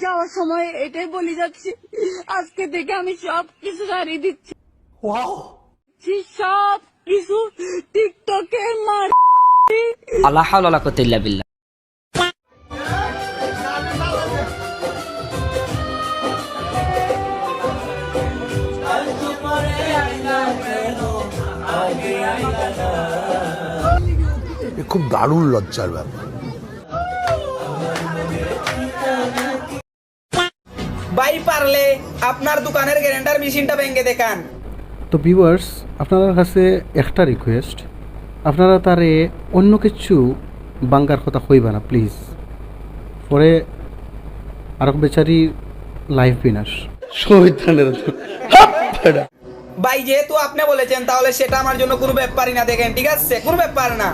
যাওয়ার সময় এটাই বলে যাচ্ছি, আজকে থেকে আমি সব কিছু হারিয়ে দিচ্ছি। সব কিছু টিকটকে মার। আল্লাহ হাওলা ওয়ালা কুওয়াতা ইল্লা বিল্লাহ। খুব দারুণ লজ্জার ব্যাপার। ভাই পারলে আপনার দোকানের গ্রাইন্ডার মেশিনটা ভেঙে দেখান। তো ভিউয়ার্স, আপনার কাছে একটা রিকোয়েস্ট, আপনারা তারে অন্য কিছু বাঙ্গার কথা কইবা না প্লিজ, পরে আর বেচারি লাইফ বিনাশ। ভাই যেহেতু আপনি বলেছেন তাহলে সেটা আমার জন্য কোনো ব্যাপারই না, দেখেন ঠিক আছে, কোনো ব্যাপার না।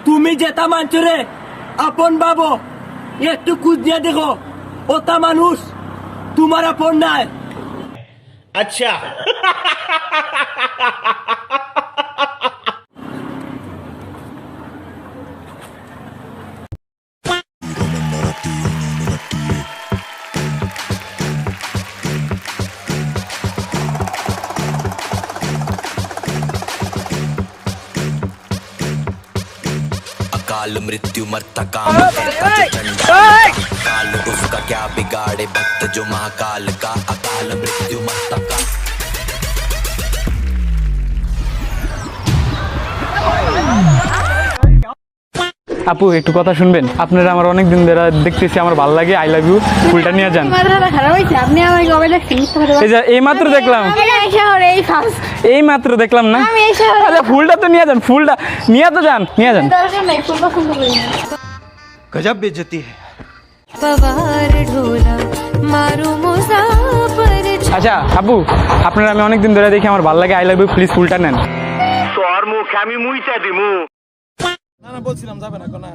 তুমি যেটা মানছো রে আপন বাবু, একটু কুদ দিয়ে দেখো, ওটা মানুষ তোমার আপন নাই। अच्छा अकाल मृत्यु मरता काम करता जो चंडा, काल उसका क्या बिगाड़े भक्त जो महाकाल का, अकाल मृत्यु मरता का। আপু একটু কথা শুনবেন? আপনারা আমার অনেক দিন ধরে দেখতেছি, আমার ভালো লাগে, আই লাভ ইউ ফুলটা নিয়ে যান। এই মাত্র দেখলাম, এই মাত্র দেখলাম না, আচ্ছা ফুলটা তো নিয়ে যান, ফুলটা নিয়ে তো যান, নিয়ে যান। गजब बेइज्जती है। আচ্ছা আপু, আপনারা আমি অনেক দিন ধরে দেখি, আমার ভালো লাগে, আই লাভ ইউ প্লিজ ফুলটা নেন। তোর মুখে আমি মুইতা দিমু। না না বলছিলাম যাবে না কোনা,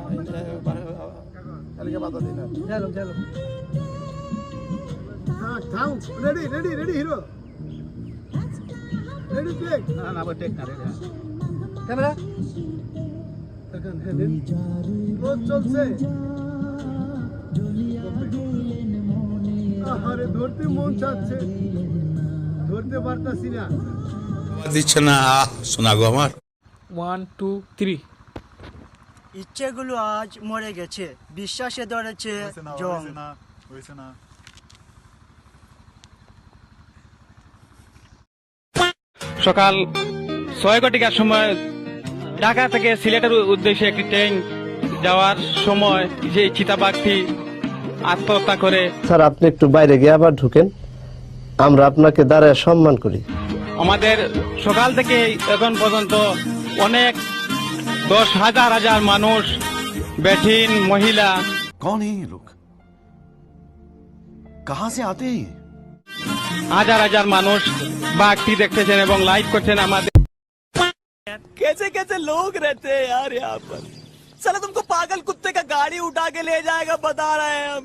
কালকে বাধা দিই না। চলো চলো থাম, ready ready ready hero, ready take. না না টেক না, রেডি ক্যামেরা এখন হেডেন রোজ চলছে। আরে ধরতে মন চাচ্ছে, ধরতে পারতাছি না, দিচ্ছে না শোনা গো আমার। 1 2 3। ইচ্ছেগুলো আজ মরে গেছে, বিশ্বাসে ধরেছে জং। সকাল 6 ঘটিকার সময় ঢাকা থেকে সিলেটের উদ্দেশ্যে একটি ট্রেন যাওয়ার সময় যে চিতাবাঘটি আত্মহত্যা করে। স্যার আপনি একটু বাইরে গিয়ে আবার ঢুকেন, আমরা আপনাকে দাঁড়ায় সম্মান করি। আমাদের সকাল থেকে এখন পর্যন্ত অনেক 10,000 মানুষ, বেঠিন মহিলা, कौन है ये लोग, कहां से आते हैं? হাজার মানুষ বাঘটি দেখতেছেন এবং লাইক করছেন। আমাদের कैसे कैसे लोग रहते हैं यार यहाँ पर, साला तुमको पागल कुत्ते का गाड़ी उठा के ले जाएगा, बता रहे हैं हम।